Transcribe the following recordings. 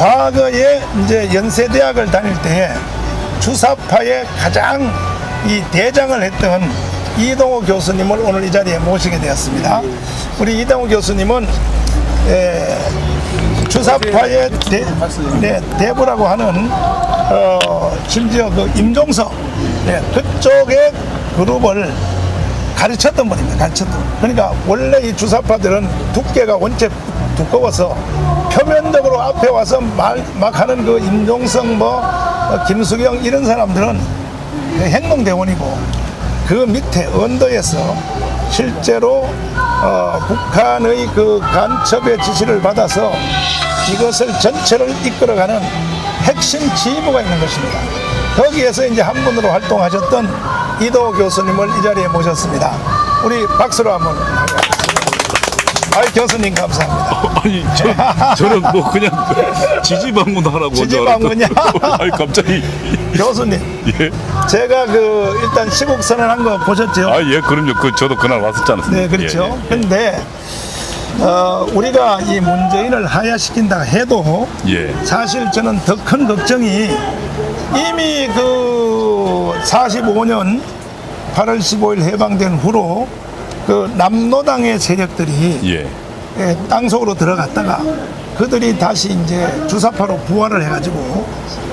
과거에 이제 연세대학을 다닐 때에 주사파의 가장 이 대장을 했던 이동호 교수님을 오늘 이 자리에 모시게 되었습니다. 우리 이동호 교수님은 주사파의 대부라고 하는 심지어 그 임종석 그쪽의 그룹을 가르쳤던 분입니다. 그러니까 원래 이 주사파들은 두께가 원체 두꺼워서 표면적으로 앞에 와서 막 하는 그 임종석 김수경 이런 사람들은 그 행동대원이고 그 밑에 언더에서 실제로 북한의 그 간첩의 지시를 받아서 이것을 전체를 이끌어가는 핵심 지휘부가 있는 것입니다. 거기에서 이제 한 분으로 활동하셨던 이동호 교수님을 이 자리에 모셨습니다. 우리 박수로 한번 하겠습니다. 아이 교수님 감사합니다. 아니 저는 뭐 그냥 지지방문하라고 지지방문이야? 아니 갑자기 교수님 예? 제가 그 일단 시국 선언한 거 보셨죠? 아 예 그럼요. 저도 그날 왔었지 않습니까? 네 그렇죠. 예, 예. 근데 우리가 이 문재인을 하야시킨다 해도 예. 사실 저는 더 큰 걱정이 이미 그 45년 8월 15일 해방된 후로 그 남노당의 세력들이 땅속으로 들어갔다가 그들이 다시 이제 주사파로 부활을 해가지고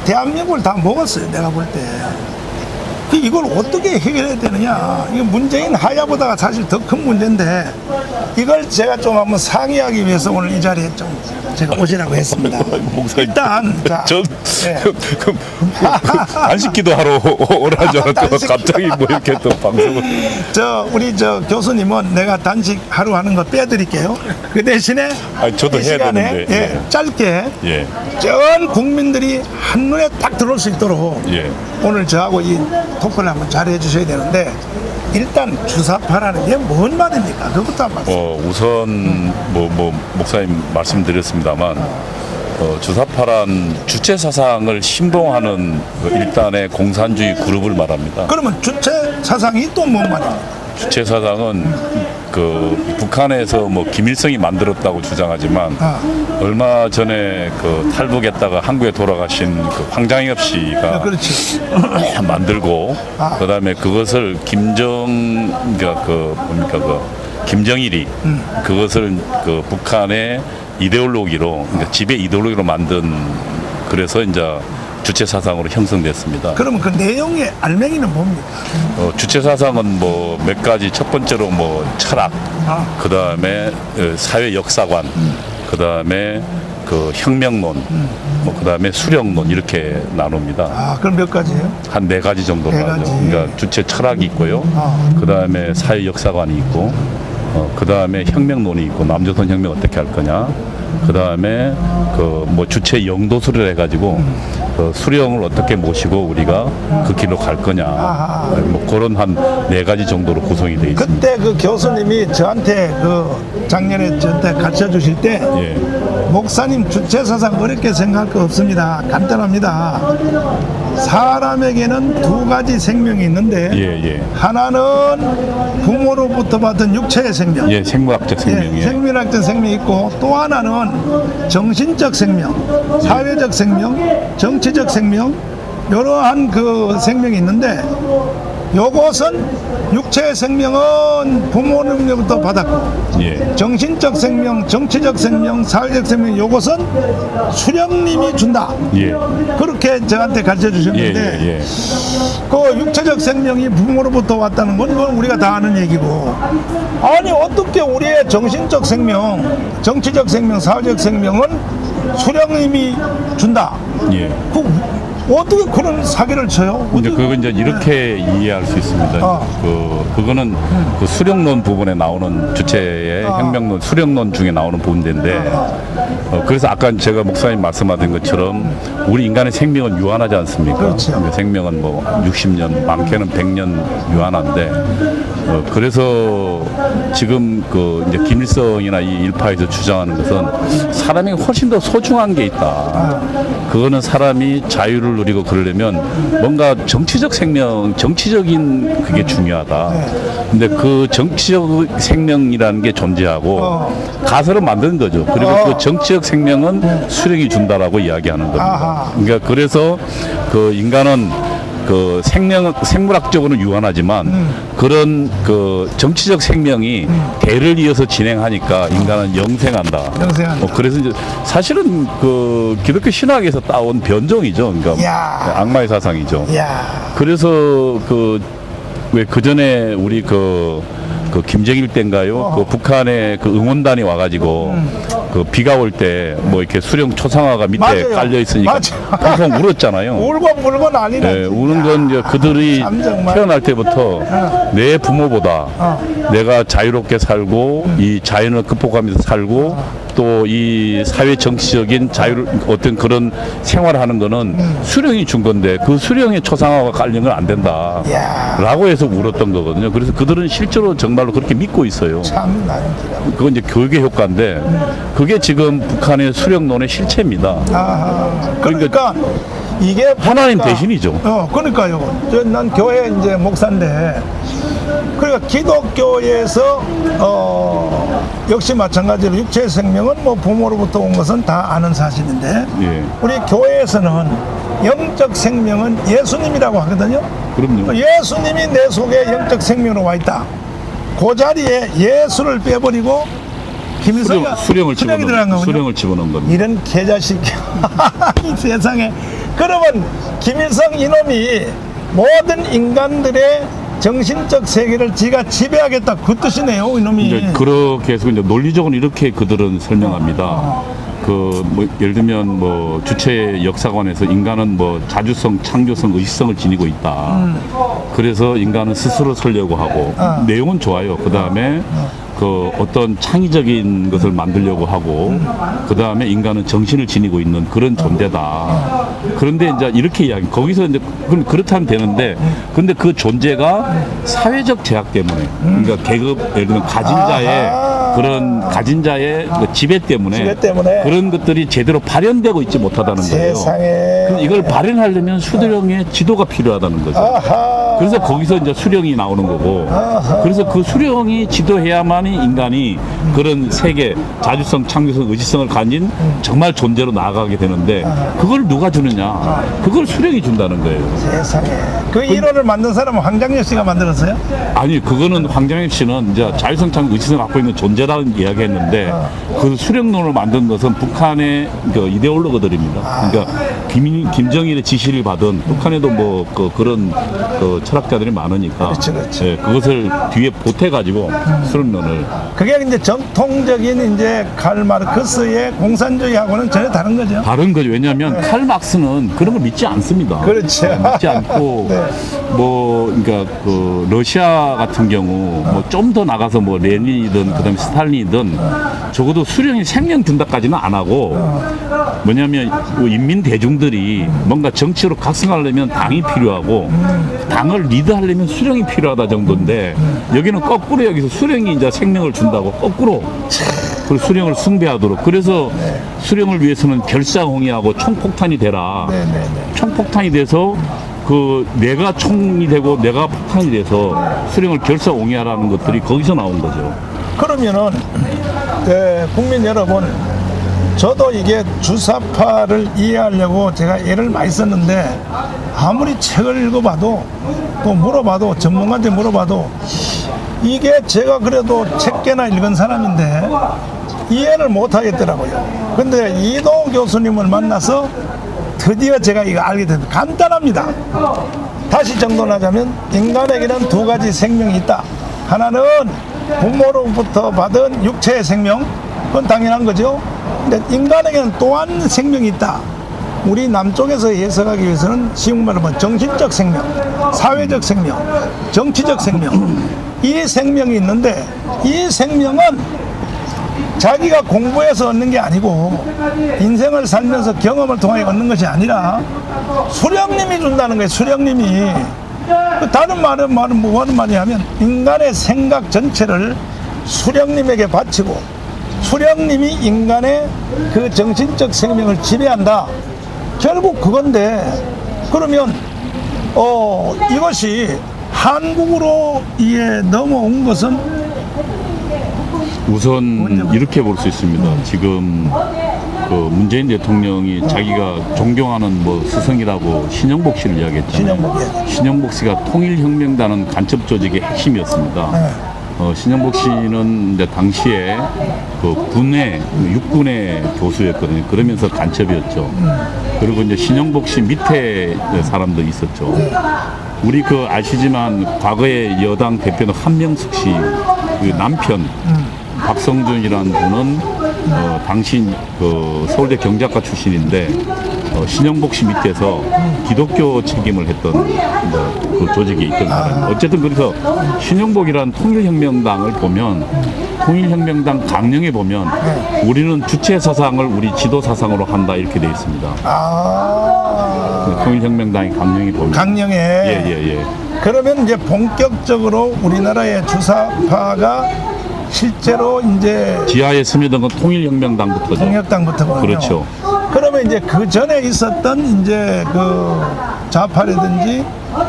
대한민국을 다 먹었어요. 내가 볼 때. 이걸 어떻게 해결해야 되느냐. 이거 문재인 하야보다가 사실 더 큰 문제인데 이걸 제가 좀 한번 상의하기 위해서 오늘 이 자리에 좀 제가 오시라고 했습니다. 일단 안 시키도 하러 오라 줄 알았고 갑자기 뭐 이렇게 또 방송을 우리 교수님은 내가 단식 하루 하는 거 빼드릴게요. 그 대신에 저도 이 해야 시간에 되는데 짧게 전 국민들이 한눈에 딱 들어올 수 있도록 오늘 저하고 이 토크를 한번 잘 해주셔야 되는데 일단 주사파라는 게 뭔 말입니까? 그것부터 한번 우선 목사님 말씀드렸습니다만 주사파란 주체 사상을 신봉하는 일단의 공산주의 그룹을 말합니다. 그러면 주체 사상이 또 뭔 말입니까? 주체 사상은 그 북한에서 김일성이 만들었다고 주장하지만 얼마 전에 그 탈북했다가 한국에 돌아가신 그 황장엽 씨가 만들고 그다음에 그것을 김정일이 그것을 그 북한의 이데올로기로 그러니까 지배 이데올로기로 만든 그래서 이제 주체 사상으로 형성됐습니다. 그러면 그 내용의 알맹이는 뭡니까? 주체 사상은 몇 가지 첫 번째로 철학, 그 다음에 사회 역사관, 그 다음에 그 혁명론, 그 다음에 수령론 이렇게 나눕니다. 그럼 몇 가지예요? 한 4가지 정도로 하죠. 그러니까 주체 철학이 있고요. 그 다음에 사회 역사관이 있고, 그 다음에 혁명론이 있고 남조선 혁명 어떻게 할 거냐. 그 다음에 주체 영도수를 해가지고 수령을 어떻게 모시고 우리가 그 길로 갈 거냐. 그런 한 4가지 정도로 구성이 되어 있습니다. 그때 그 교수님이 저한테 작년에 저한테 가르쳐 주실 때 목사님 주체 사상 어렵게 생각할 거 없습니다. 간단합니다. 사람에게는 2가지 생명이 있는데 하나는 부모로부터 받은 육체의 생명, 생물학적 생명, 생물학적 생명이 있고 또 하나는 정신적 생명, 사회적 생명, 정치적 생명 이러한 그 생명이 있는데 요것은 육체의 생명은 부모님로부터 받았고 정신적 생명, 정치적 생명, 사회적 생명 요것은 수령님이 준다. 그렇게 저한테 가르쳐 주셨는데 그 육체적 생명이 부모로부터 왔다는 건 우리가 다 아는 얘기고 아니 어떻게 우리의 정신적 생명, 정치적 생명, 사회적 생명은 수령님이 준다. 어떻게 그런 사기를 쳐요? 이제 그건 이제 이렇게 이해할 수 있습니다. 그거는 그 수령론 부분에 나오는 주체의 혁명론, 수령론 중에 나오는 부분인데, 그래서 아까 제가 목사님 말씀하신 것처럼 우리 인간의 생명은 유한하지 않습니까? 생명은 60년, 많게는 100년 유한한데, 그래서 지금 이제 김일성이나 이 일파에서 주장하는 것은 사람이 훨씬 더 소중한 게 있다. 그것은 그거는 사람이 자유를 누리고 그러려면 뭔가 정치적 생명, 정치적인 그게 중요하다. 근데 그 정치적 생명이라는 게 존재하고 가설을 만드는 거죠. 그리고 그 정치적 생명은 수령이 준다라고 이야기하는 겁니다. 그러니까 그래서 그 인간은 그 생물학적으로는 유한하지만 그런 그 정치적 생명이 대를 이어서 진행하니까 인간은 영생한다. 그래서 이제 사실은 그 기독교 신학에서 따온 변종이죠. 그러니까 악마의 사상이죠. 그래서 왜 그 전에 우리 그 김정일 때인가요? 그 북한에 그 응원단이 와가지고 그 비가 올 때 뭐 이렇게 수령 초상화가 밑에 맞아요. 깔려 있으니까 펑펑 울었잖아요. 울고 난리나. 네, 우는 건 이제 그들이 태어날 때부터 내 부모보다 내가 자유롭게 살고 이 자연을 극복하면서 살고 또 이 사회 정치적인 자유 어떤 그런 생활하는 거는 수령이 준 건데 그 수령의 초상화가 깔린 건 안 된다라고 해서 울었던 거거든요. 그래서 그들은 실제로 정말로 그렇게 믿고 있어요. 그건 이제 교육의 효과인데 그게 지금 북한의 수령론의 실체입니다. 그러니까 이게 하나님 대신이죠. 그러니까요. 난 교회 이제 목사인데 그러니까 기독교에서 역시 마찬가지로 육체의 생명은 뭐 부모로부터 온 것은 다 아는 사실인데 우리 교회에서는 영적 생명은 예수님이라고 하거든요. 그럼요. 예수님이 내 속에 영적 생명으로 와 있다. 그 자리에 예수를 빼버리고 김일성이 수령을 집어넣은 겁니다. 이런 개자식 이 세상에. 그러면 김일성 이놈이 모든 인간들의 정신적 세계를 지가 지배하겠다 그 뜻이네요, 이놈이. 이제 그렇게 해서 이제 논리적으로 이렇게 그들은 설명합니다. 그 뭐 예를 들면 뭐 주체 역사관에서 인간은 뭐 자주성, 창조성, 의식성을 지니고 있다. 그래서 인간은 스스로 살려고 하고 내용은 좋아요. 그 다음에 그 어떤 창의적인 것을 만들려고 하고 그 다음에 인간은 정신을 지니고 있는 그런 존재다. 그런데 이제 이렇게 이야기 거기서 이제 그럼 그렇다면 되는데 근데 그 존재가 사회적 제약 때문에 그러니까 계급 예를 들면 가진 자의 그 지배 때문에 그런 것들이 제대로 발현되고 있지 못하다는 거예요. 세상에. 이걸 발현하려면 수령의 지도가 필요하다는 거죠. 그래서 거기서 이제 수령이 나오는 거고 그래서 그 수령이 지도해야만이 인간이 그런 세계 자주성, 창조성, 의지성을 가진 정말 존재로 나아가게 되는데 그걸 누가 주느냐? 그걸 수령이 준다는 거예요. 세상에. 그 이론을 만든 사람은 황장엽 씨가 만들었어요? 아니 그거는 황장엽 씨는 이제 자주성, 창조, 의지성을 갖고 있는 존재라는 이야기했는데 그 수령론을 만든 것은 북한의 그 이데올로그들입니다. 그러니까 김정일의 지시를 받은 북한에도 뭐 그런 철학자들이 많으니까 그렇지. 그것을 뒤에 보태가지고 수령론을 그게 이제 정통적인 이제 칼 마르크스의 공산주의하고는 전혀 다른 거죠. 다른 거죠. 왜냐하면 칼 막스는 그런 걸 믿지 않습니다. 그렇죠. 믿지 않고 뭐 그러니까 그 러시아 같은 경우 뭐 좀 더 나가서 뭐 레닌이든 그다음에 스탈린이든 적어도 수령이 생명 준다까지는 안 하고 뭐냐면 인민 대중들이 뭔가 정치로 각성하려면 당이 필요하고 당을 리드하려면 수령이 필요하다 정도인데 여기는 거꾸로 여기서 수령이 이제 생명을 준다고 거꾸로 그 수령을 숭배하도록 그래서 수령을 위해서는 결사홍위하고 총폭탄이 되라. 총폭탄이 돼서 그 내가 총이 되고 내가 폭탄이 돼서 수령을 결사홍위하라는 것들이 거기서 나온 거죠. 그러면은 국민 여러분 저도 이게 주사파를 이해하려고 제가 애를 많이 썼는데 아무리 책을 읽어봐도 또 물어봐도 전문가한테 물어봐도 이게 제가 그래도 책 꽤나 읽은 사람인데 이해를 못 하겠더라고요. 근데 이도 교수님을 만나서 드디어 제가 이거 알게 됐습니다. 간단합니다. 다시 정돈하자면 인간에게는 두 가지 생명이 있다. 하나는 부모로부터 받은 육체의 생명, 그건 당연한 거죠. 근데 인간에게는 또한 생명이 있다. 우리 남쪽에서 해석하기 위해서는 쉬운 말로 하면 정신적 생명, 사회적 생명, 정치적 생명, 이 생명이 있는데 이 생명은 자기가 공부해서 얻는 게 아니고 인생을 살면서 경험을 통해 얻는 것이 아니라 수령님이 준다는 거예요. 수령님이. 다른 말은 뭐 하는 말이냐면 인간의 생각 전체를 수령님에게 바치고 수령님이 인간의 그 정신적 생명을 지배한다. 결국 그건데 그러면 이것이 한국으로 이게 넘어온 것은 우선 이렇게 볼 수 있습니다. 지금 그 문재인 대통령이 자기가 존경하는 뭐 스승이라고 신영복 씨를 이야기했잖아요. 신영복 씨가 통일혁명단은 간첩 조직의 핵심이었습니다. 네. 신영복 씨는 이제 당시에 그 군의 육군의 교수였거든요. 그러면서 간첩이었죠. 그리고 이제 신영복 씨 밑에 사람도 있었죠. 우리 그 아시지만 과거의 여당 대표는 한명숙 씨 그 남편 박성준이라는 분은 당시 그 서울대 경제학과 출신인데 신영복 씨 밑에서 기독교 책임을 했던 그 조직에 있던 사람. 어쨌든 그래서 신영복이라는 통일혁명당을 보면 통일혁명당 강령에 보면 우리는 주체 사상을 우리 지도 사상으로 한다 이렇게 되어 있습니다. 통일혁명당의 강령에 보면 강령에 예. 그러면 이제 본격적으로 우리나라의 주사파가 실제로 이제 지하에 스며든 건 통일혁명당부터죠. 통일당부터군요. 그렇죠. 그러면 이제 그 전에 있었던 이제 그 좌파라든지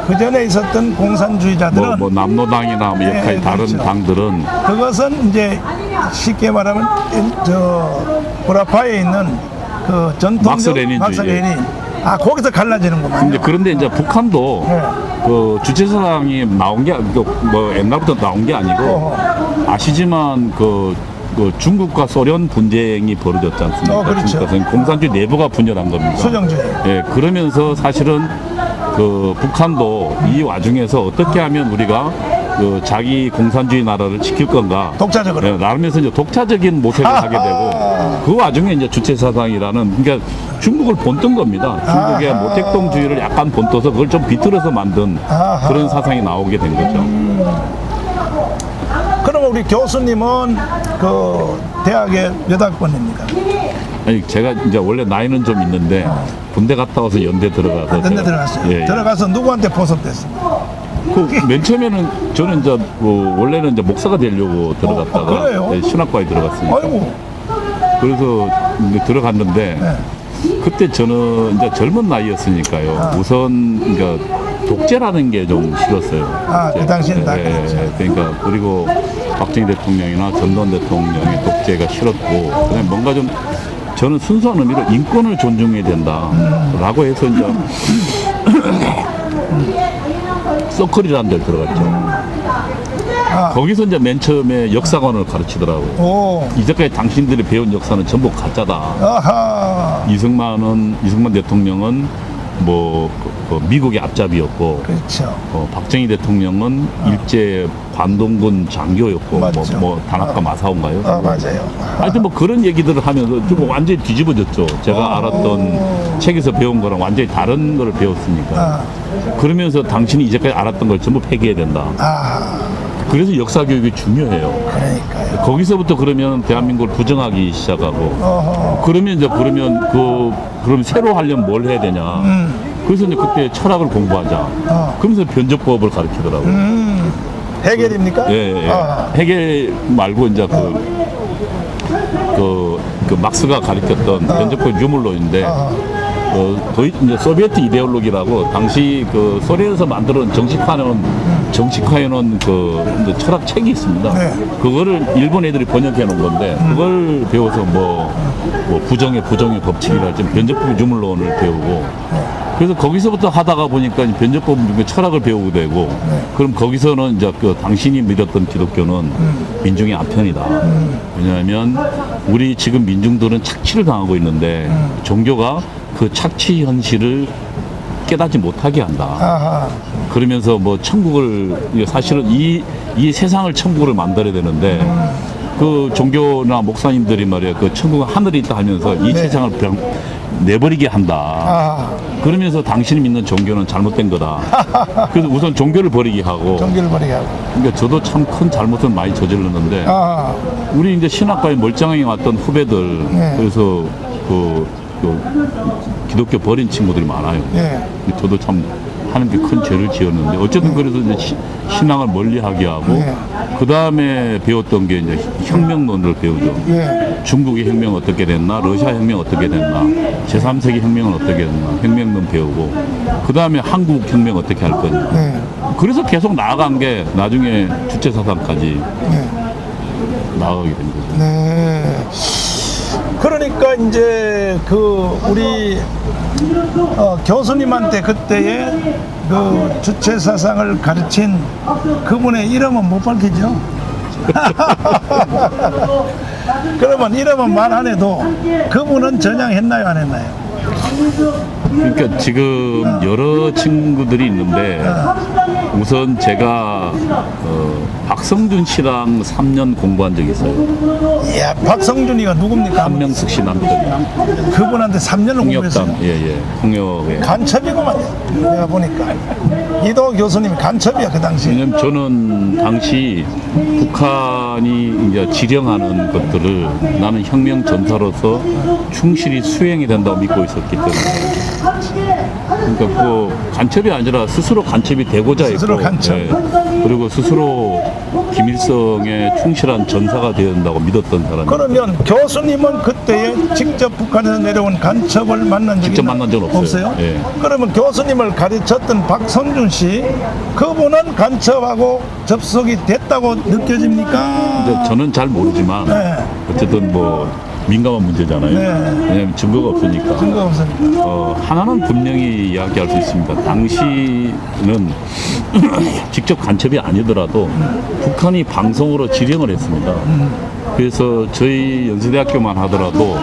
그 전에 있었던 공산주의자들은 뭐 남로당이나 뭐 역할이 다른 그렇죠. 당들은 그것은 이제 쉽게 말하면 저 보라파에 있는 그 전통적 막스 레닌주의. 막스 레닌. 거기서 갈라지는구만요. 그런데 이제 북한도 네. 그 주체사상이 나온 게 뭐 옛날부터 나온 게 아니고 아시지만 그 중국과 소련 분쟁이 벌어졌지 않습니까? 그렇죠. 공산주의 내부가 분열한 겁니다. 수정주의. 예, 그러면서 사실은 그 북한도 이 와중에서 어떻게 하면 우리가 그 자기 공산주의 나라를 지킬 건가? 독자적으로. 예, 나름에서 이제 독자적인 모색을 하게 되고 그 와중에 이제 주체사상이라는 그러니까 중국을 본뜬 겁니다. 중국의 모택동주의를 약간 본떠서 그걸 좀 비틀어서 만든 그런 사상이 나오게 된 거죠. 그러면 우리 교수님은 그 대학의 몇 학번입니까? 아니 제가 이제 원래 나이는 좀 있는데 군대 갔다 와서 연대 들어가서 연대 들어갔어요. 예. 들어가서 누구한테 포섭됐습니까? 맨 처음에는 저는 이제 원래는 이제 목사가 되려고 들어갔다가 그래요? 예, 신학과에 들어갔으니까 아이고. 그래서 이제 들어갔는데 네. 그때 저는 이제 젊은 나이였으니까요. 우선 그러니까 독재라는 게 좀 싫었어요. 그 당시에는 다 그랬죠. 그러니까 그리고 박정희 대통령이나 전두환 대통령의 독재가 싫었고 그다음에 뭔가 좀 저는 순수한 의미로 인권을 존중해야 된다라고 해서 이제 서클이라는 데를 들어갔죠. 거기서 이제 맨 처음에 역사관을 가르치더라고요. 이제까지 당신들이 배운 역사는 전부 가짜다. 아하. 이승만 대통령은 뭐 미국의 앞잡이였고, 그렇죠. 박정희 대통령은 일제 관동군 장교였고, 맞죠. 뭐 단합가 마사오인가요? 맞아요. 하여튼 뭐 그런 얘기들을 하면서 좀 완전히 뒤집어졌죠. 제가 알았던 책에서 배운 거랑 완전히 다른 거를 배웠으니까. 그러면서 당신이 이제까지 알았던 걸 전부 폐기해야 된다. 그래서 역사 교육이 중요해요. 그러니까요. 거기서부터 그러면 대한민국을 부정하기 시작하고, 그러면 이제 그럼 새로 하려면 뭘 해야 되냐. 그래서 이제 그때 철학을 공부하자. 그러면서 변조법을 가르치더라고요. 해결입니까? 예. 해결 말고 이제 그 막스가 가르쳤던 변조법 유물론인데, 이제 소비에트 이데올로기라고 당시 그 소련에서 만들어낸 정식화해놓은 그 철학 책이 있습니다. 네. 그거를 일본 애들이 번역해 놓은 건데 그걸 배워서 뭐 부정의 법칙이랄지 변조법 유물론을 배우고 그래서 거기서부터 하다가 보니까 변조법 철학을 배우게 되고 그럼 거기서는 이제 그 당신이 믿었던 기독교는 민중의 아편이다. 왜냐하면 우리 지금 민중들은 착취를 당하고 있는데 종교가 그 착취 현실을 깨닫지 못하게 한다. 그러면서 뭐 천국을 사실은 이 세상을 천국을 만들어야 되는데 그 종교나 목사님들이 말이야 그 천국은 하늘에 있다 하면서 이 세상을 내버리게 한다. 그러면서 당신이 믿는 종교는 잘못된 거다. 그래서 우선 종교를 버리게 하고. 그러니까 저도 참 큰 잘못을 많이 저질렀는데 우리 이제 신학과에 멀쩡하게 왔던 후배들 그래서 그 기독교 버린 친구들이 많아요. 저도 참 하는 게 큰 죄를 지었는데 어쨌든 그래서 이제 신앙을 멀리하게 하고 네. 그 다음에 배웠던 게 이제 혁명론을 배우죠. 예. 중국의 혁명 어떻게 됐나, 러시아 혁명 어떻게 됐나, 제3세기 혁명은 어떻게 됐나, 혁명론 배우고 그 다음에 한국 혁명 어떻게 할 거냐. 네. 그래서 계속 나아간 게 나중에 주체사상까지 네. 나아가게 된 거죠. 네. 그러니까 이제 그 우리 교수님한테 그때의 그 주체 사상을 가르친 그분의 이름은 못 밝히죠. 그러면 이름은 말 안 해도 그분은 전향했나요, 안 했나요? 그러니까 지금 여러 친구들이 있는데 우선 제가 박성준 씨랑 3년 공부한 적이 있어요. 이야, 박성준이가 누굽니까? 한명숙 씨 남편이요. 그분한테 3년을 공부했어요. 홍역담, 예예, 홍역에. 간첩이구만. 내가 보니까 이도 교수님이 간첩이야 그 당시. 왜냐면 저는 당시 북한이 이제 지령하는 것들을 나는 혁명 전사로서 충실히 수행이 된다고 믿고 있었기 때문에. 그러니까 그 간첩이 아니라 스스로 간첩이 되고자 했고, 스스로 간첩. 그리고 스스로 김일성의 충실한 전사가 되어야 된다고 믿었던 사람이에요. 그러면 교수님은 그때에 직접 북한에서 내려온 간첩을 만난 적이 직접 만난 적은 없어요. 예. 그러면 교수님을 가르쳤던 박성준 씨 그분은 간첩하고 접속이 됐다고 느껴집니까? 근데 저는 잘 모르지만 네. 어쨌든 뭐 민감한 문제잖아요. 네. 왜냐하면 증거가 없으니까. 증거 없으니까. 하나는 분명히 이야기할 수 있습니다. 당시는 직접 간첩이 아니더라도 북한이 방송으로 지령을 했습니다. 그래서 저희 연세대학교만 하더라도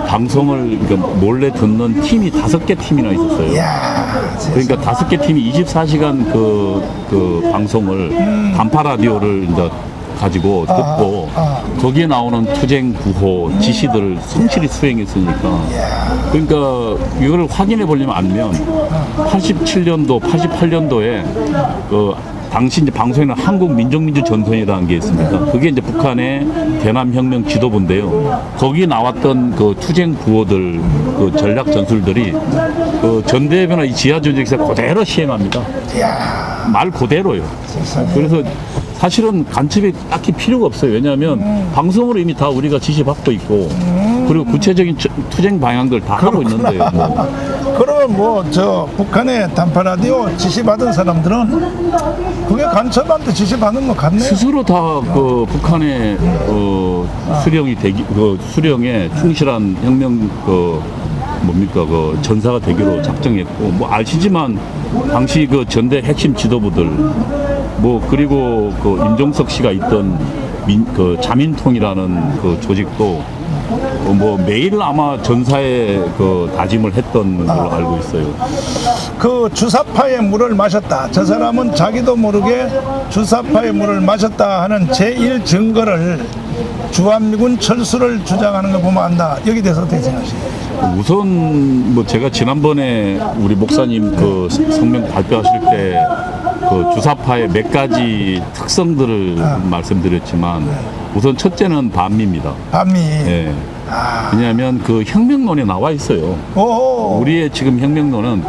방송을 그러니까 몰래 듣는 팀이 5개 팀이나 있었어요. 이야, 그러니까 5개 팀이 24시간 그 방송을 단파 라디오를 이제 가지고 듣고 거기에 나오는 투쟁 구호 지시들을 성실히 수행했으니까 그러니까 이거를 확인해 보려면 알면 87년도 88년도에 그 당시 이제 방송에는 한국민족민주전선이라는 게 있습니다. 그게 이제 북한의 대남혁명 지도부인데요. 거기 나왔던 그 투쟁 구호들, 그 전략 전술들이 그 전대회변화 이 지하 조직에서 그대로 시행합니다. 말 그대로요. 그래서 사실은 간첩이 딱히 필요가 없어요. 왜냐하면 방송으로 이미 다 우리가 지시받고 있고 그리고 구체적인 투쟁 방향들 다 하고 있는데요. 뭐. 그러면 뭐 저 북한의 단파 라디오 지시받은 사람들은 그게 간첩한테 지시받는 것 같네요. 스스로 다 그 북한의 수령이 되기 그 수령에 충실한 혁명 그 뭡니까 그 전사가 되기로 작정했고 뭐 아시지만 당시 그 전대 핵심 지도부들 뭐 그리고 그 임종석 씨가 있던 그 자민통이라는 그 조직도 뭐 매일 아마 전사에 그 다짐을 했던 걸로 알고 있어요. 그 주사파의 물을 마셨다. 저 사람은 자기도 모르게 주사파의 물을 마셨다 하는 제1 증거를 주한미군 철수를 주장하는 거 보면 안다. 여기 대해서 어떻게 생각하십니까? 우선 뭐 제가 지난번에 우리 목사님 그 성명 발표하실 때 그 주사파의 몇 가지 특성들을 말씀드렸지만 우선 첫째는 반미입니다. 반미. 예. 왜냐하면 그 혁명론에 나와 있어요. 오. 우리의 지금 혁명론은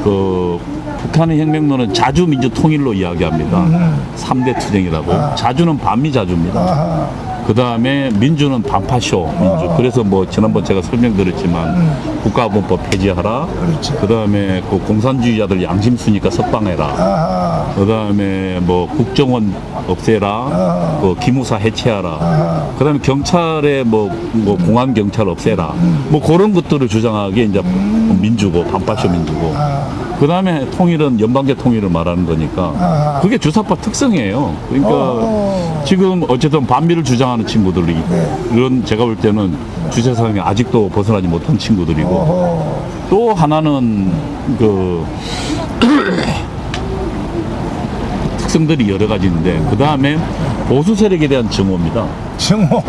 그 북한의 혁명론은 자주 민주 통일로 이야기합니다. 3대 투쟁이라고. 자주는 반미 자주입니다. 그 다음에 민주는 반파쇼 민주. 그래서 뭐 지난번 제가 설명드렸지만 국가보건법 폐지하라. 그 다음에 그 공산주의자들 양심수니까 석방해라. 그 다음에 뭐 국정원 없애라. 그 기무사 해체하라. 그 다음에 경찰의 뭐 공안 경찰 없애라. 뭐 그런 것들을 주장하기에 이제 민주고 반파쇼 민주고. 그 다음에 통일은 연방제 통일을 말하는 거니까 그게 주사파 특성이에요. 그러니까 지금 어쨌든 반미를 주장하는 친구들이 이런 제가 볼 때는 주체사상에 아직도 벗어나지 못한 친구들이고 또 하나는 그 특성들이 여러 가지 있는데 그 다음에 보수 세력에 대한 증오입니다. 증오.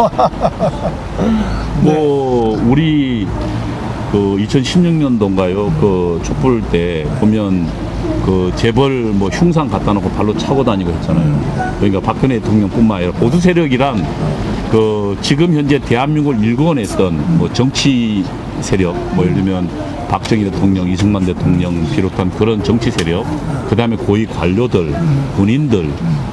뭐 우리 그 2016년도인가요? 그 촛불 때 보면 그 재벌 뭐 흉상 갖다 놓고 발로 차고 다니고 했잖아요. 그러니까 박근혜 대통령뿐만 아니라 보수 세력이란 그 지금 현재 대한민국을 일궈냈던 뭐 정치 세력, 뭐 예를 들면 박정희 대통령, 이승만 대통령 비롯한 그런 정치 세력, 그 다음에 고위 관료들, 군인들,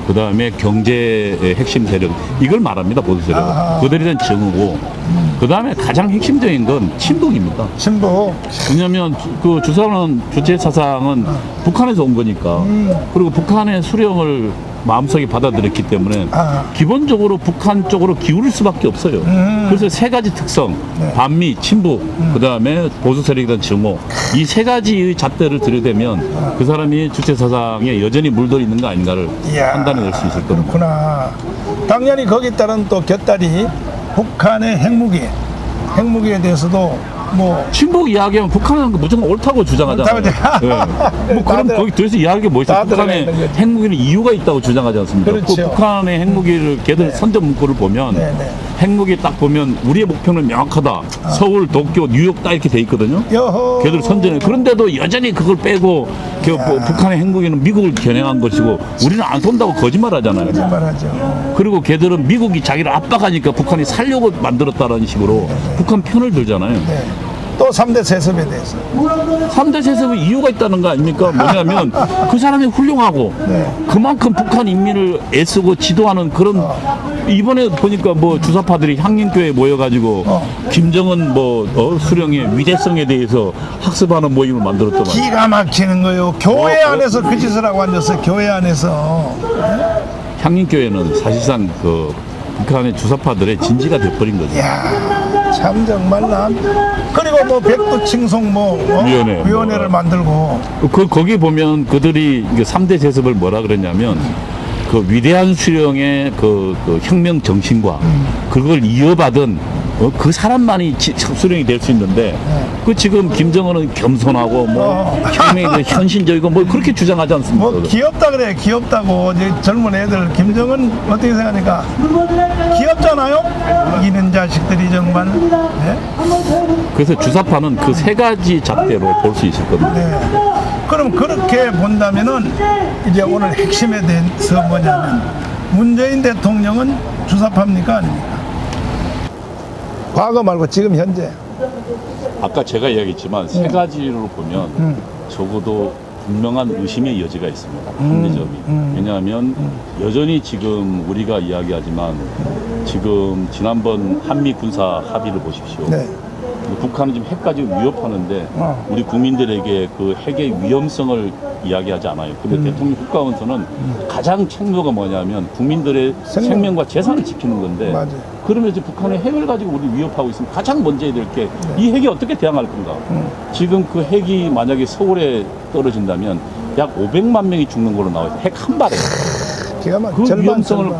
그 다음에 경제의 핵심 세력, 이걸 말합니다, 보수 세력. 그들에 대한 증오고, 그 다음에 가장 핵심적인 건 친북입니다. 친북. 왜냐하면 그 주사는 주체 사상은 북한에서 온 거니까, 그리고 북한의 수령을 마음속에 받아들였기 때문에 기본적으로 북한 쪽으로 기울일 수밖에 없어요. 그래서 세 가지 특성, 반미, 친북, 그 다음에 보수 세력에 대한 증오, 이 세 가지의 잣대를 들여대면 그 사람이 주체 사상에 여전히 물들어 있는 거 아닌가를 판단해낼 수 있을 겁니다. 그렇구나. 당연히 거기에 따른 또 곁다리 북한의 핵무기에 대해서도 뭐 친북 이야기하면 북한은 무조건 옳다고 주장하잖아요. 네. 뭐 그럼 거기 도대체 이야기가 뭐 있어요? 북한의 핵무기는 이유가 있다고 주장하지 않습니까? 그렇죠. 그 북한의 핵무기를 걔들 선전 문구를 보면 핵무기 딱 보면 우리의 목표는 명확하다. 서울, 도쿄, 뉴욕 딱 이렇게 돼 있거든요. 걔들 선전해. 그런데도 여전히 그걸 빼고 북한의 핵무기는 미국을 겨냥한 것이고 우리는 안 쏜다고 거짓말하잖아요. 거짓말하죠. 그리고 걔들은 미국이 자기를 압박하니까 북한이 살려고 만들었다라는 식으로 북한 편을 들잖아요. 또 3대 세습에 대해서 3대 세습의 이유가 있다는 거 아닙니까? 뭐냐면 그 사람이 훌륭하고 그만큼 북한 인민을 애쓰고 지도하는 그런 이번에 보니까 뭐 주사파들이 향림교회에 모여가지고 김정은 수령의 위대성에 대해서 학습하는 모임을 만들었더만. 기가 막히는 거예요. 교회 안에서 그 짓을 하고 앉았어요. 교회 안에서. 향림교회는 사실상 그 북한의 주사파들의 진지가 돼버린 거죠. 이야, 참 정말 난. 그리고 뭐 백두칭송 위원회를 만들고. 거기 보면 그들이 3대 세습을 뭐라 그랬냐면 그 위대한 수령의 그 혁명 정신과 그걸 이어받은 그 사람만이 수령이 될 수 있는데 그 지금 김정은은 겸손하고 혁명에 현신적이고 그렇게 주장하지 않습니까? 귀엽다 그래. 귀엽다고 이제 젊은 애들 김정은 어떻게 생각하니까 귀엽잖아요. 이는 자식들이 정말. 그래서 주사파는 그 세 가지 잣대로 볼 수 있을 겁니다. 그럼 그렇게 본다면은 이제 오늘 핵심에 대해서 뭐냐면 문재인 대통령은 주사파입니까 아닙니까? 과거 말고 지금 현재. 아까 제가 이야기했지만 세 가지로 보면 적어도 분명한 의심의 여지가 있습니다. 한대점이. 왜냐하면 여전히 지금 우리가 이야기하지만 지금 지난번 한미 군사 합의를 보십시오. 북한은 지금 핵까지 위협하는데 우리 국민들에게 그 핵의 위험성을 이야기하지 않아요. 근데 대통령 국가원수는 가장 책무가 뭐냐면 국민들의 생명과 재산을 지키는 건데 그러면 이제 북한의 핵을 가지고 우리 위협하고 있으면 가장 먼저 해야 될 게 이 핵이 어떻게 대항할 건가. 지금 그 핵이 만약에 서울에 떨어진다면 약 500만 명이 죽는 걸로 나와 있어요. 핵 한 발에. 그 위험성을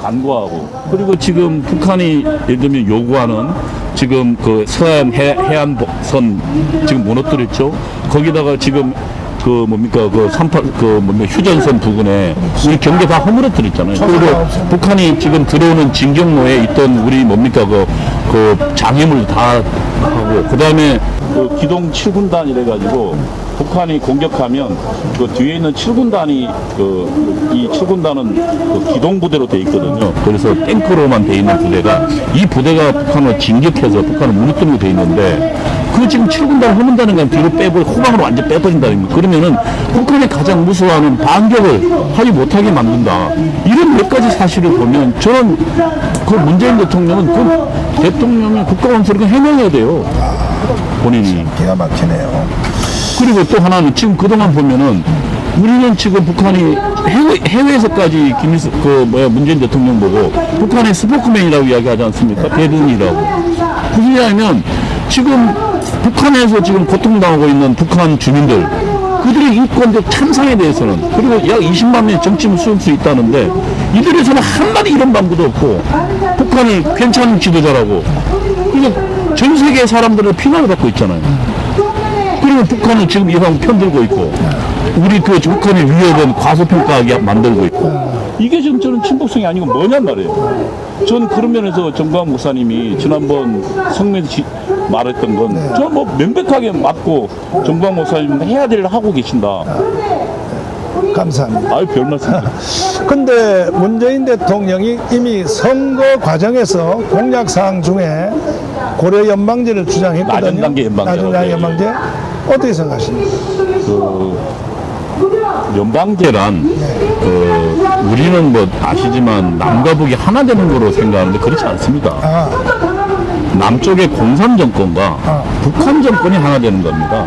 간과하고 그리고 지금 북한이 예를 들면 요구하는 지금 그 서해안 해안선 지금 무너뜨렸죠. 거기다가 지금 그 휴전선 부근에 우리 경계 다 허물어뜨렸잖아요. 그리고 북한이 지금 들어오는 진경로에 있던 우리 그 장애물 다 하고 그다음에 그 기동 7군단 이래가지고 북한이 공격하면 그 뒤에 있는 7군단이 이 7군단은 그 기동부대로 돼 있거든요. 그래서 탱크로만 돼 있는 부대가 이 부대가 북한을 진격해서 북한을 무너뜨리고 돼 있는데 그 지금 7군단을 허문다는 건 뒤로 빼버리고 후방으로 완전 빼버린다는 거예요. 그러면은 북한이 가장 무서워하는 반격을 하지 못하게 만든다. 이런 몇 가지 사실을 보면 저는 그 문재인 대통령은 그 대통령이 국가원수를 해명해야 돼요. 본인이. 기가 막히네요. 그리고 또 하나는 지금 그동안 보면은 우리는 지금 북한이 해외에서까지 문재인 대통령 보고 북한의 스포크맨이라고 이야기하지 않습니까? 대변인이라고. 무슨 얘기냐면 지금 북한에서 지금 고통당하고 있는 북한 주민들 그들의 인권적 참상에 대해서는 그리고 약 20만 명의 정치인을 수용할 수 있다는데 이들에서는 한마디 이런 방구도 없고 북한을 괜찮은 지도자라고 그러니까 전 세계 사람들의 피난을 받고 있잖아요. 그리고 북한은 지금 이상 편들고 있고 우리 그 북한의 위협은 과소평가하게 만들고 있고 이게 지금 저는 친북성이 아니고 뭐냔 말이에요. 전 그런 면에서 정광 목사님이 지난번 성명에서 말했던 건 저는 명백하게 맞고 정광 목사님 해야 될 일 하고 계신다. 감사합니다. 아유, 별 말씀. 근데 문재인 대통령이 이미 선거 과정에서 공약사항 중에 고려 연방제를 주장했거든요. 낮은 단계 연방제. 낮은 단계 연방제. 어떻게 생각하십니까? 그 연방제란 우리는 뭐 아시지만 남과 북이 하나 되는 거로 생각하는데 그렇지 않습니다. 아, 남쪽의 공산 정권과 북한 정권이 하나 되는 겁니다.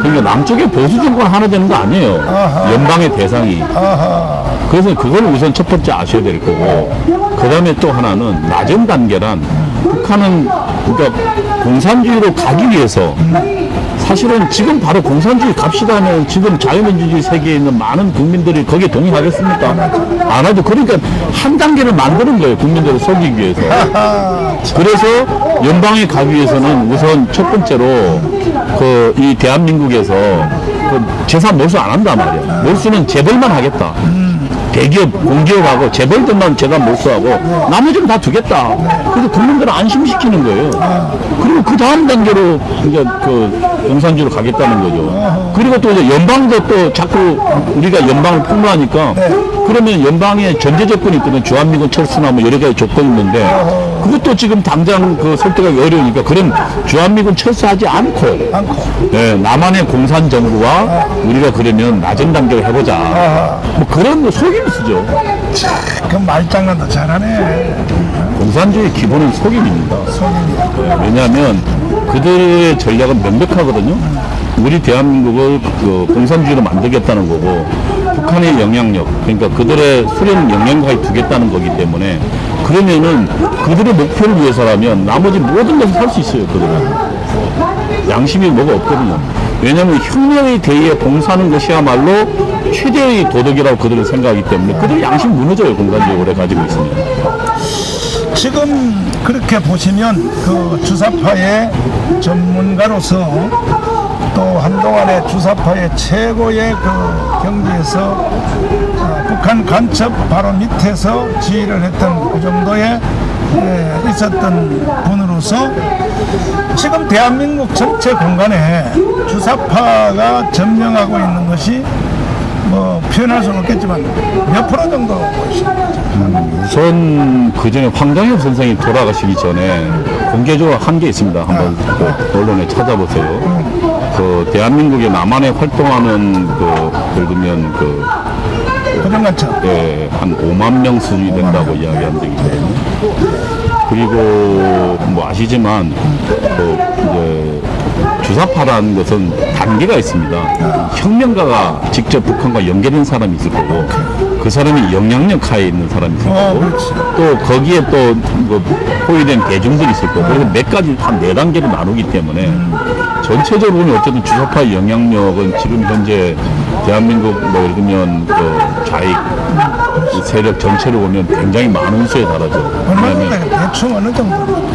그러니까 남쪽의 보수 정권 하나 되는 거 아니에요. 아하. 연방의 대상이. 아하. 그래서 그걸 우선 첫 번째 아셔야 될 거고, 그 다음에 또 하나는 낮은 단계란 북한은 그러니까 공산주의로 가기 위해서 사실은 지금 바로 공산주의 갑시다 하면 지금 자유민주주의 세계에 있는 많은 국민들이 거기에 동의하겠습니까? 안 하죠. 그러니까 한 단계를 만드는 거예요. 국민들을 속이기 위해서. 그래서 연방에 가기 위해서는 우선 첫 번째로 이 대한민국에서 그 재산 몰수 안 한단 말이야. 몰수는 재벌만 하겠다. 대기업, 공기업하고 재벌들만 재산 몰수하고 나머지는 다 두겠다. 그래서 국민들을 안심시키는 거예요. 그리고 그 다음 단계로 이제 그 공산주의로 가겠다는 거죠. 그리고 또 이제 연방도 또 자꾸 우리가 연방을 폭로하니까 그러면 연방에 전제 조건이 있거든. 주한미군 철수나 뭐 여러 가지 조건이 있는데 그것도 지금 당장 그 설득하기 어려우니까 그럼 주한미군 철수하지 않고 네, 남한의 공산 정부와 우리가 그러면 낮은 단계로 해보자. 뭐 그런 거 속임을 쓰죠. 그 말장난도 잘하네. 공산주의 기본은 속임입니다. 속임이야. 네, 왜냐하면 그들의 전략은 명백하거든요. 우리 대한민국을 그 공산주의로 만들겠다는 거고 북한의 영향력, 그러니까 그들의 수령 영향력을 두겠다는 거기 때문에 그러면은 그들의 목표를 위해서라면 나머지 모든 것을 할 수 있어요. 그들은 양심이 뭐가 없거든요. 왜냐하면 혁명의 대의에 봉사하는 것이야말로 최대의 도덕이라고 그들은 생각하기 때문에 그들의 양심이 무너져요. 공산주의 오래 가지고 있습니다. 지금 그렇게 보시면 그 주사파의 전문가로서 또 한동안의 주사파의 최고의 그 경지에서 북한 간첩 바로 밑에서 지휘를 했던 그 정도의 있었던 분으로서 지금 대한민국 전체 공간에 주사파가 점령하고 있는 것이 뭐 표현할 수는 없겠지만 몇 프로 정도 보십니까? 우선 그 전에 황장엽 선생이 돌아가시기 전에 공개적으로 한 게 있습니다. 한번 그 언론에 찾아보세요. 그 대한민국에 남한에 활동하는 그 예를 들면 그 고정간첩. 예, 한 5만 명 수준이 된다고 이야기한 적이 있거든요. 그리고 뭐 아시지만 그 이제 주사파라는 것은 단계가 있습니다. 혁명가가 직접 북한과 연계된 사람이 있을 거고 그 사람이 영향력 하에 있는 사람이 있을 거고 그렇지. 또 거기에 또 뭐 포위된 대중들이 있을 거고 그래서 몇 가지 한 4단계로 나누기 때문에 전체적으로 보면 어쨌든 주사파의 영향력은 지금 현재 대한민국 뭐 예를 들면 그 좌익 세력 전체로 보면 굉장히 많은 수에 달하죠. 얼마 왜냐하면 정도 대충 어느 정도?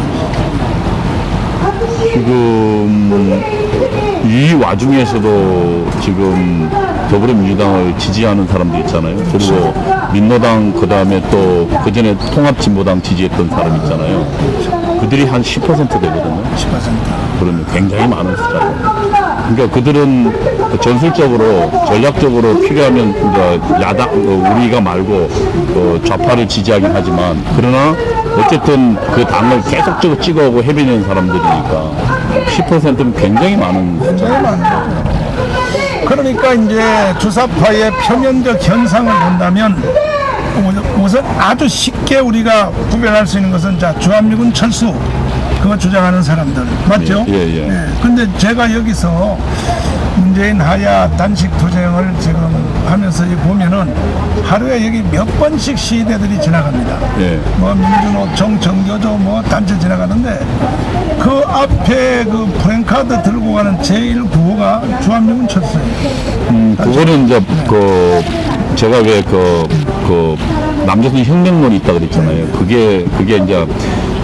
지금 이 와중에서도 지금 더불어민주당을 지지하는 사람도 있잖아요. 그리고 민노당 그 다음에 또 그 전에 통합진보당 지지했던 사람 있잖아요. 그들이 한 10% 되거든요. 10%. 그러면 굉장히 많은 숫자예요. 그러니까 그들은 전술적으로 전략적으로 필요하면 이제 야당 우리가 말고 좌파를 지지하긴 하지만 그러나 어쨌든 그 당을 계속적으로 찍어오고 해비는 사람들이니까 10%는 굉장히 많은 굉장히 많죠. 그러니까 이제 주사파의 표면적 현상을 본다면 우선 아주 쉽게 우리가 구별할 수 있는 것은 자 주한미군 철수 그거 주장하는 사람들 맞죠? 예. 근데 제가 여기서 문재인 하야 단식 투쟁을 지금 하면서 보면은 하루에 여기 몇 번씩 시위대들이 지나갑니다. 예. 뭐 민주노총, 정교조 뭐 단체 지나가는데 그 앞에 그 프랭카드 들고 가는 제1구호가 주한미군 철수예요. 그거는 이제 그 제가 왜 그 남조선 혁명론이 있다 그랬잖아요. 그게 이제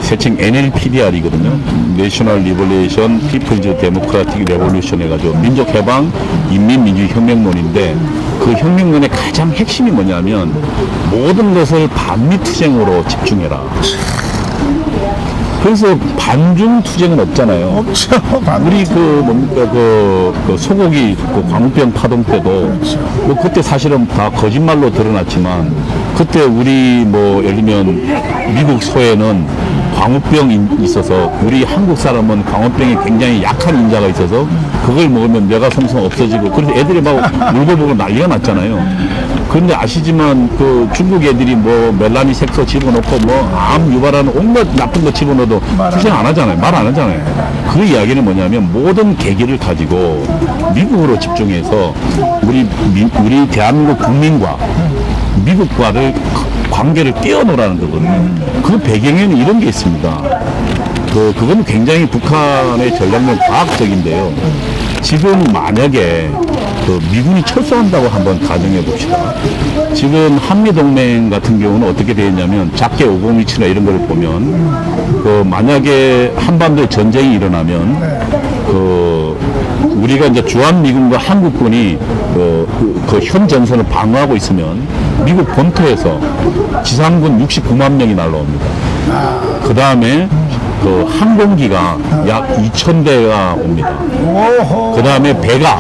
세칭 NLPDR이거든요. National Liberation People's Democratic Revolution 해가지고 민족해방 인민민주혁명론인데 그 혁명론의 가장 핵심이 뭐냐면 모든 것을 반미투쟁으로 집중해라. 그래서 반중 투쟁은 없잖아요. 없죠. 우리 그 뭡니까 그 소고기 그 광우병 파동 때도 뭐 그때 사실은 다 거짓말로 드러났지만 그때 우리 뭐 예를 들면 미국 소에는 광우병이 있어서 우리 한국 사람은 광우병이 굉장히 약한 인자가 있어서 그걸 먹으면 뇌가 성성 없어지고 그래서 애들이 막 울고불고 난리가 났잖아요. 그런데 아시지만 그 중국 애들이 뭐 멜라니 색소 집어넣고 뭐 암 유발하는 온갖 나쁜 거 집어넣어도 투쟁 안 하잖아요. 말 안 하잖아요. 그 이야기는 뭐냐면 모든 계기를 가지고 미국으로 집중해서 우리 대한민국 국민과 미국과를 관계를 떼어놓으라는 거거든요. 그 배경에는 이런 게 있습니다. 그건 굉장히 북한의 전략력 과학적인데요. 지금 만약에 그 미군이 철수한다고 한번 가정해 봅시다. 지금 한미동맹 같은 경우는 어떻게 되어 있냐면 작게 501나 이런 걸 보면 그 만약에 한반도에 전쟁이 일어나면 우리가 이제 주한미군과 한국군이 그 현 전선을 방어하고 있으면 미국 본토에서 지상군 69만 명이 날라옵니다. 그 다음에 그 항공기가 약 2,000대가 옵니다. 그 다음에 배가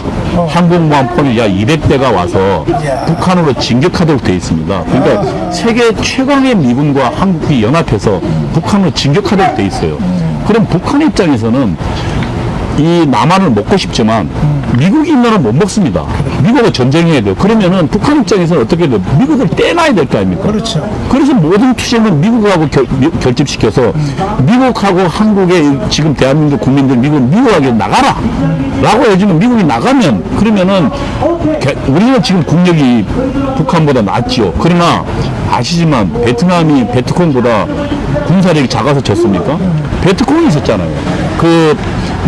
항공모함포는 약 200대가 와서 북한으로 진격하도록 되어 있습니다. 그러니까 세계 최강의 미군과 한국이 연합해서 북한으로 진격하도록 되어 있어요. 그럼 북한 입장에서는 이 남한을 먹고 싶지만 미국이 있는 못 먹습니다. 미국과 전쟁해야 돼요. 그러면은 북한 입장에서는 어떻게 돼요? 미국을 떼놔야 될 거 아닙니까? 그렇죠. 그래서 모든 투쟁은 미국하고 결집시켜서 미국하고 한국의 지금 대한민국 국민들 미국하게 나가라! 라고 해주면 미국이 나가면 그러면은 우리는 지금 국력이 북한보다 낫지요. 그러나 아시지만 베트남이 베트콩보다 군사력이 작아서 졌습니까? 베트콩이 있었잖아요. 그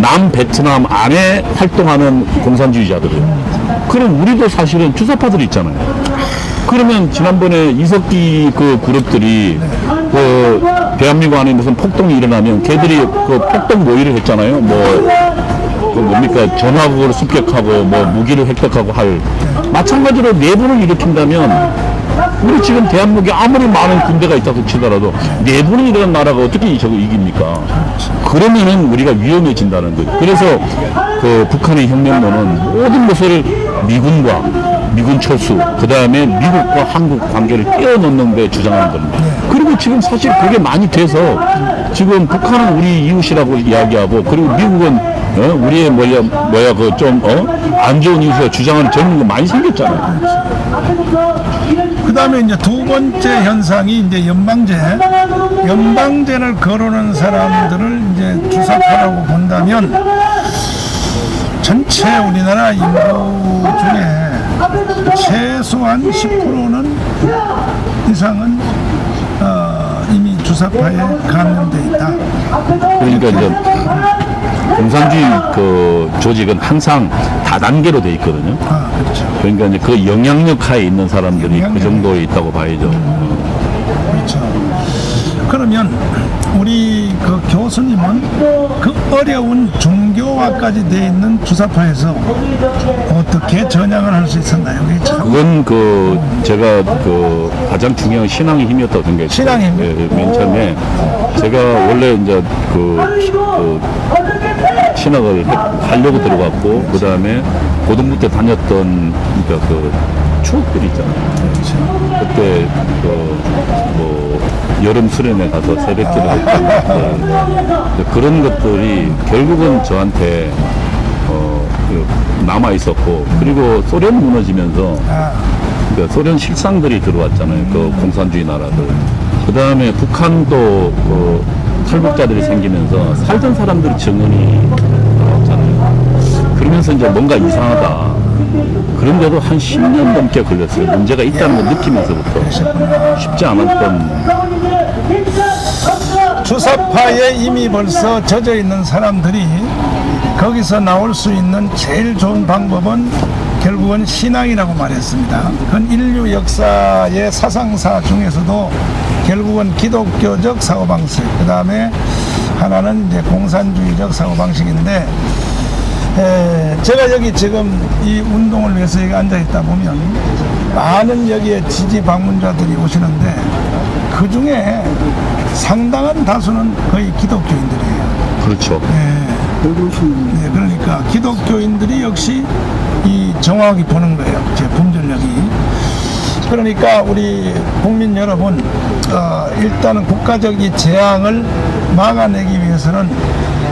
남베트남 안에 활동하는 공산주의자들이에요. 그럼 우리도 사실은 주사파들이 있잖아요. 그러면 지난번에 이석기 그 그룹들이 그 대한민국 안에 무슨 폭동이 일어나면 걔들이 그 폭동 모의를 했잖아요. 그 뭡니까 전화국을 습격하고 뭐 무기를 획득하고 할 마찬가지로 내분을 일으킨다면 우리 지금 대한민국에 아무리 많은 군대가 있다고 치더라도 내분이 일어난 나라가 어떻게 저거 이깁니까? 그러면은 우리가 위험해진다는 거죠. 그래서 그 북한의 혁명론은 모든 것을 미군과 미군 철수, 그 다음에 미국과 한국 관계를 떼어놓는 데 주장하는 겁니다. 그리고 지금 사실 그게 많이 돼서 지금 북한은 우리 이웃이라고 이야기하고 그리고 미국은 우리의 그 좀 안 좋은 이웃이라고 주장하는 젊은 거 많이 생겼잖아요. 그 다음에 이제 두 번째 현상이 이제 연방제를 거르는 사람들을 이제 주사파라고 본다면 전체 우리나라 인구 중에 최소한 10%는 이상은 이미 주사파에 감염돼 있다. 그러니까 이제 공산주의 그 조직은 항상 다단계로 돼 있거든요. 그렇죠. 그러니까 이제 그 영향력 하에 있는 사람들이 그 정도에 있다고 봐야죠. 그렇죠. 그러면 우리 그 교수님은 그 어려운 종교화까지 돼 있는 주사파에서 어떻게 전향을 할 수 있었나요? 그건 그 제가 그 가장 중요한 신앙의 힘이었다고 생각해요. 신앙의 힘? 예, 맨 처음에 제가 원래 이제 그 신학을 하려고 들어갔고 그 다음에 고등부 때 다녔던 그러니까 그 추억들이 있잖아요. 그때 뭐 여름 수련회 가서 새벽기도 했던 그런 것들이 결국은 저한테 남아 있었고 그리고 소련 무너지면서 그러니까 소련 식상들이 들어왔잖아요. 그 공산주의 나라들. 그 다음에 북한도 탈북자들이 생기면서 살던 사람들의 증언이 나왔잖아요. 그러면서 이제 뭔가 이상하다. 그런데도 한 10년 넘게 걸렸어요. 문제가 있다는 걸 느끼면서부터 쉽지 않았던. 주사파에 이미 벌써 젖어 있는 사람들이 거기서 나올 수 있는 제일 좋은 방법은 결국은 신앙이라고 말했습니다. 그건 인류 역사의 사상사 중에서도 결국은 기독교적 사고방식, 그 다음에 하나는 이제 공산주의적 사고방식인데, 제가 여기 지금 이 운동을 위해서 여기 앉아있다 보면 많은 여기에 지지 방문자들이 오시는데 그 중에 상당한 다수는 거의 기독교인들이에요. 그렇죠. 네, 그러니까 기독교인들이 역시 이 정확히 보는 거예요. 제 분별력이. 그러니까 우리 국민 여러분, 일단은 국가적 이 재앙을 막아내기 위해서는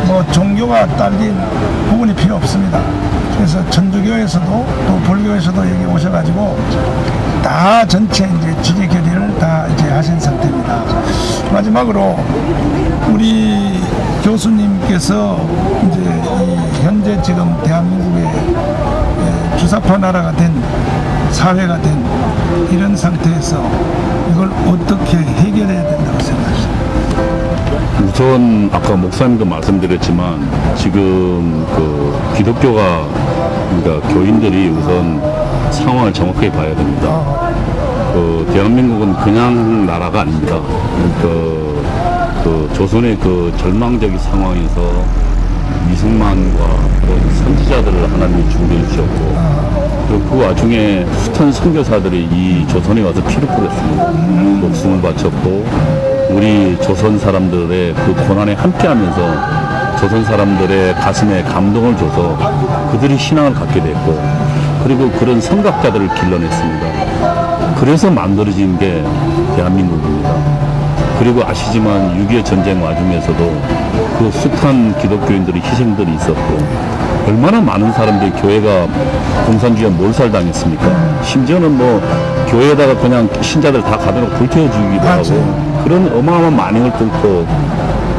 뭐 종교가 딸린 부분이 필요 없습니다. 그래서 천주교에서도 또 불교에서도 여기 오셔가지고 다 전체 이제 지지 결의를 다 이제 하신 상태입니다. 마지막으로 우리 교수님께서 이제 이 현재 지금 대한민국의 주사파 나라가 된 사회가 된 이런 상태에서 이걸 어떻게 해결해야 된다고 생각하십니까? 우선 아까 목사님도 말씀드렸지만 지금 그 기독교가 그러니까 교인들이 우선 상황을 정확하게 봐야 됩니다. 그 대한민국은 그냥 나라가 아닙니다. 그 조선의 그 절망적인 상황에서 이승만과 그런 선지자들을 하나님이 준비해 주셨고 그리고 그 와중에 숱한 선교사들이 이 조선에 와서 피를 뿌렸습니다. 목숨을 바쳤고 우리 조선 사람들의 그 고난에 함께하면서 조선 사람들의 가슴에 감동을 줘서 그들이 신앙을 갖게 됐고 그리고 그런 선각자들을 길러냈습니다. 그래서 만들어진 게 대한민국입니다. 그리고 아시지만 6.25 전쟁 와중에서도 그 숱한 기독교인들의 희생들이 있었고 얼마나 많은 사람들이 교회가 공산주의에 몰살당했습니까? 심지어는 뭐 교회에다가 그냥 신자들 다 가둬놓고 불태워주기도 하고 그런 어마어마한 만행을 뚫고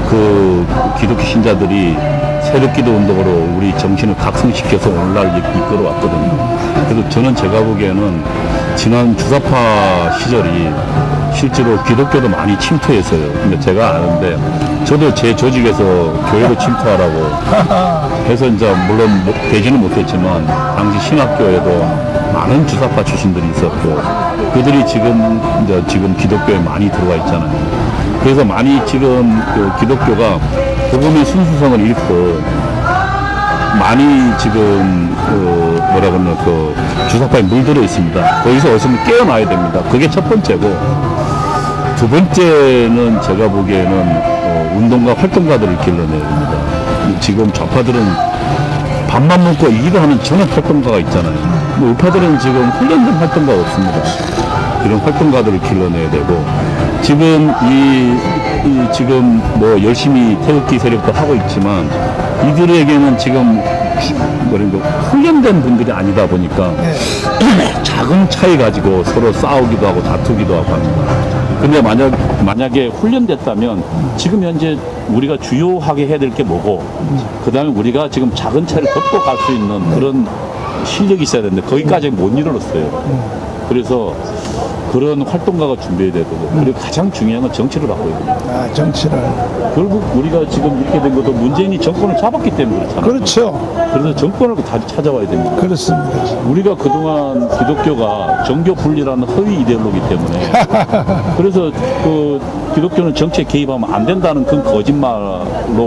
그 기독교 신자들이 새벽기도 운동으로 우리 정신을 각성시켜서 오늘날 이끌어왔거든요. 그래서 저는 제가 보기에는 지난 주사파 시절이 실제로 기독교도 많이 침투했어요. 근데 제가 아는데 저도 제 조직에서 교회로 침투하라고 해서 이제 물론 되지는 못했지만 당시 신학교에도 많은 주사파 출신들이 있었고 그들이 지금 기독교에 많이 들어와 있잖아요. 그래서 많이 지금 그 기독교가 복음의 순수성을 잃고 많이 지금 그 뭐라 그러나 그 주사파에 물들어 있습니다. 거기서 어서 깨어나야 됩니다. 그게 첫 번째고 두 번째는 제가 보기에는 운동가 활동가들을 길러내야 됩니다. 지금 좌파들은 밥만 먹고 일을 하는 전업 활동가가 있잖아요. 뭐 우파들은 지금 훈련된 활동가가 없습니다. 이런 활동가들을 길러내야 되고 지금 지금 뭐 열심히 태극기 세력도 하고 있지만 이들에게는 지금 훈련된 분들이 아니다 보니까 작은 차이 가지고 서로 싸우기도 하고 다투기도 하고 합니다. 근데 만약에 훈련됐다면 지금 현재 우리가 주요하게 해야 될 게 뭐고 그 다음에 우리가 지금 작은 차이를 덮고 갈 수 있는 그런 실력이 있어야 되는데 거기까지 못 이뤄냈어요. 그래서 그런 활동가가 준비해야 되고 그리고 가장 중요한 건 정치를 바꿔야 됩니다. 아, 정치를. 결국 우리가 지금 이렇게 된 것도 문재인이 정권을 잡았기 때문에 그렇잖아요. 그렇죠. 그래서 정권을 다시 찾아와야 됩니다. 그렇습니다. 우리가 그동안 기독교가 정교 분리라는 허위 이데올로기 때문에 그래서 그 기독교는 정치에 개입하면 안 된다는 그 거짓말로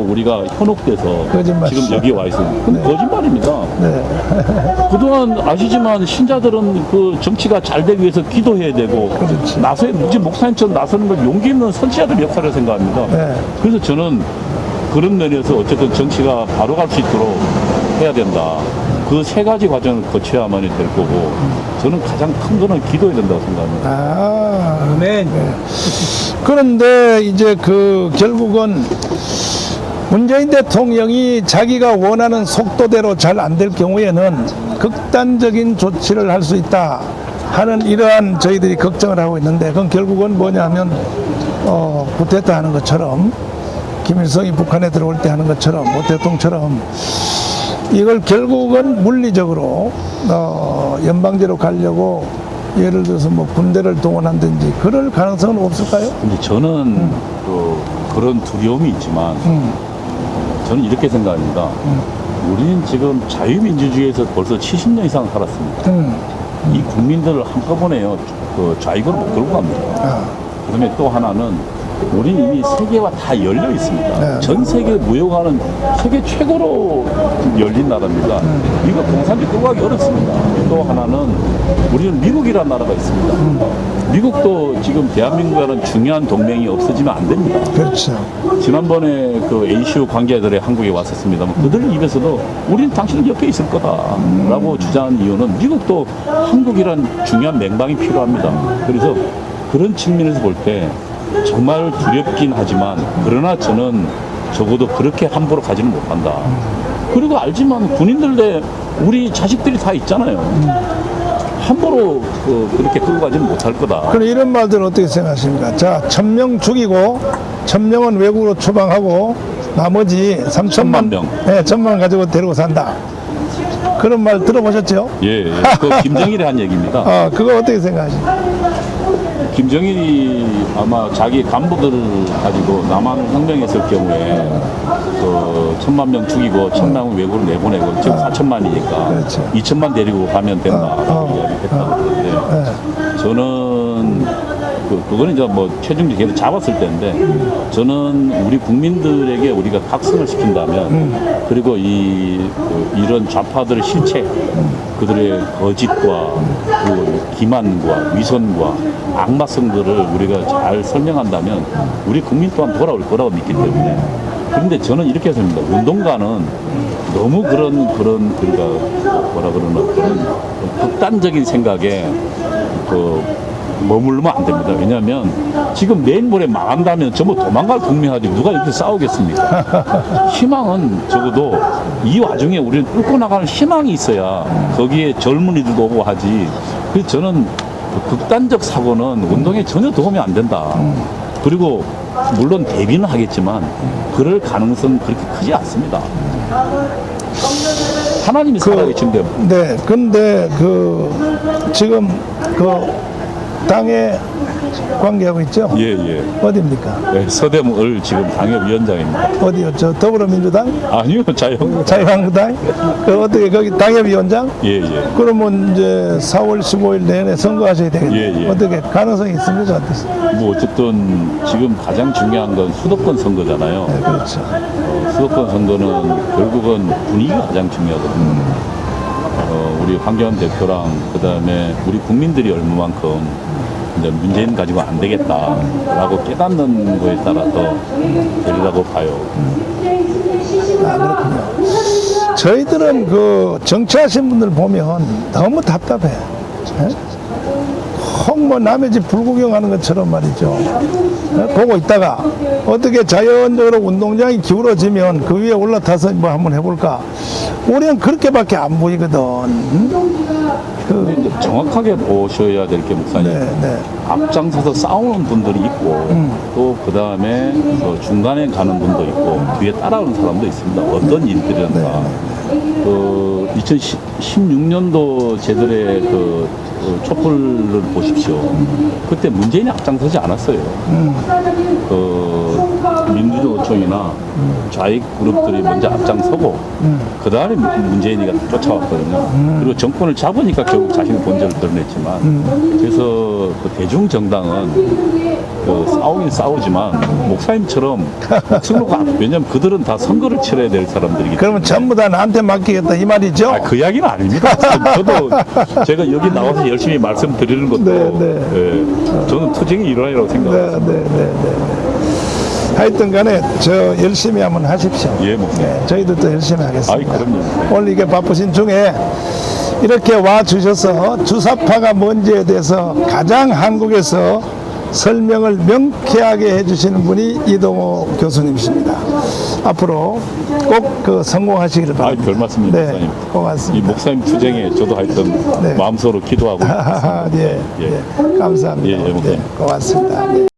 우리가 현혹돼서 거짓말이죠. 지금 여기에 와 있습니다. 그건 거짓말입니다. 네. 그동안 아시지만 신자들은 그 정치가 잘 되기 위해서 기도해야 되고 그렇지. 무지 목사님처럼 나서는 걸 용기 있는 선지자들 역할을 생각합니다. 네. 그래서 저는 그런 면에서 어쨌든 정치가 바로 갈 수 있도록 해야 된다. 그 세 가지 과정을 거쳐야만이 될 거고 저는 가장 큰 거는 기도해야 된다고 생각합니다. 아, 네. 그런데 이제 결국은 문재인 대통령이 자기가 원하는 속도대로 잘 안 될 경우에는 극단적인 조치를 할 수 있다 하는 이러한 저희들이 걱정을 하고 있는데 그건 결국은 뭐냐면 쿠데타 하는 것처럼 김일성이 북한에 들어올 때 하는 것처럼 모 대통령처럼 이걸 결국은 물리적으로 연방제로 가려고 예를 들어서 뭐 군대를 동원한든지 그럴 가능성은 없을까요? 근데 저는 그런 두려움이 있지만 저는 이렇게 생각합니다. 우리는 지금 자유민주주의에서 벌써 70년 이상 살았습니다. 이 국민들을 한꺼번에요 좌익으로 못 끌고 갑니다. 그다음에 또 하나는 우리는 이미 세계와 다 열려 있습니다. 네. 전 세계 무역화는 세계 최고로 열린 나라입니다. 이거 공산주의 끌고 가기 어렵습니다. 또 하나는 우리는 미국이라는 나라가 있습니다. 미국도 지금 대한민국과는 중요한 동맹이 없어지면 안 됩니다. 그렇죠. 지난번에 그 ACU 관계자들이 한국에 왔었습니다만 그들 입에서도 우리는 당신 옆에 있을 거다라고 주장한 이유는 미국도 한국이란 중요한 맹방이 필요합니다. 그래서 그런 측면에서 볼 때 정말 두렵긴 하지만 그러나 저는 적어도 그렇게 함부로 가지는 못한다. 그리고 알지만 군인들 내 우리 자식들이 다 있잖아요. 함부로 그렇게 끌고 가지는 못할 거다. 그럼 이런 말들은 어떻게 생각하십니까? 자, 1000명 죽이고 1000명은 외국으로 추방하고 나머지 3천만 명. 네, 1000만 가지고 데리고 산다. 그런 말 들어보셨죠? 예, 그 김정일이 한 얘기입니다. 그거 어떻게 생각하십니까? 김정일이 아마 자기 간부들을 가지고 남한 혁명했을 경우에 그 1000만 명 죽이고 1000명 외국으로 내보내고 지금 4천만이니까 그렇죠. 2천만 데리고 가면 된다 이야기했다고 그러는데 저는 그거는 이제 뭐 최종적으로 걔를 잡았을 때인데 저는 우리 국민들에게 우리가 각성을 시킨다면 그리고 이런 좌파들의 실체 그들의 거짓과 그 기만과 위선과 악마성들을 우리가 잘 설명한다면 우리 국민 또한 돌아올 거라고 믿기 때문에 그런데 저는 이렇게 생각합니다. 운동가는 너무 그러니까 뭐라 그러나 그런 극단적인 생각에 머물면 안 됩니다. 왜냐하면 지금 내일 모레 망한다면 전부 도망갈 국민하지 누가 이렇게 싸우겠습니까? 희망은 적어도 이 와중에 우리는 뚫고 나가는 희망이 있어야 거기에 젊은이들도 오고 하지. 그래서 저는 극단적 사고는 운동에 전혀 도움이 안 된다. 그리고 물론 대비는 하겠지만 그럴 가능성은 그렇게 크지 않습니다. 하나님이 살아계신데 네, 근데 지금 당에 관계하고 있죠? 예. 어디입니까? 네, 서대문을 지금 당협위원장입니다. 어디요? 저 더불어민주당? 아니요, 자유한국당. 자유한국당? 어떻게 거기 당협위원장? 예. 그러면 이제 4월 15일 내내 선거하셔야 되겠네요. 예. 어떻게 가능성이 있습니까? 어떠세요? 뭐 어쨌든 지금 가장 중요한 건 수도권 선거잖아요. 네, 그렇죠. 수도권 선거는 결국은 분위기가 가장 중요하거든요. 우리 황교안 대표랑 그다음에 우리 국민들이 얼마만큼 이제 문재인 가지고 안 되겠다라고 깨닫는 거에 따라서 되리라고 봐요. 그렇군요. 저희들은 정치하신 분들 보면 너무 답답해. 뭐 남의 집 불구경하는 것처럼 말이죠. 보고 있다가 어떻게 자연적으로 운동장이 기울어지면 그 위에 올라타서 뭐 한번 해볼까. 우리는 그렇게밖에 안 보이거든. 근데 이제 정확하게 보셔야 될 게 목사님. 네. 앞장서서 싸우는 분들이 있고 또 그다음에 중간에 가는 분도 있고 뒤에 따라오는 사람도 있습니다. 어떤 일들이든가. 2016년도 제들의 촛불을 보십시오. 그때 문재인이 앞장서지 않았어요. 민주노총이나 좌익 그룹들이 먼저 앞장서고 그 다음에 문재인이가 쫓아왔거든요. 그리고 정권을 잡으니까 결국 자신의 본질을 드러냈지만 그래서 대중 정당은 싸우긴 싸우지만 목사님처럼 왜냐면 그들은 다 선거를 치러야 될 사람들이기 때문에 그러면 전부 다 나한테 맡기겠다 이 말이죠? 그 이야기는 아닙니다. 저도 제가 여기 나와서 열심히 말씀드리는 것도 저는 투쟁의 일환이라고 생각합니다. 하여튼 간에 열심히 한번 하십시오. 예, 목사님. 저희들도 열심히 하겠습니다. 그럼요. 오늘 이게 바쁘신 중에 이렇게 와 주셔서 주사파가 뭔지에 대해서 가장 한국에서 설명을 명쾌하게 해주시는 분이 이동호 교수님이십니다. 앞으로 꼭 성공하시기를 바랍니다. 별 말씀입니다, 목사님. 고맙습니다. 이 목사님 투쟁에 저도 하여튼 마음속으로 기도하고 있습니다. 감사합니다. 목사님. 고맙습니다.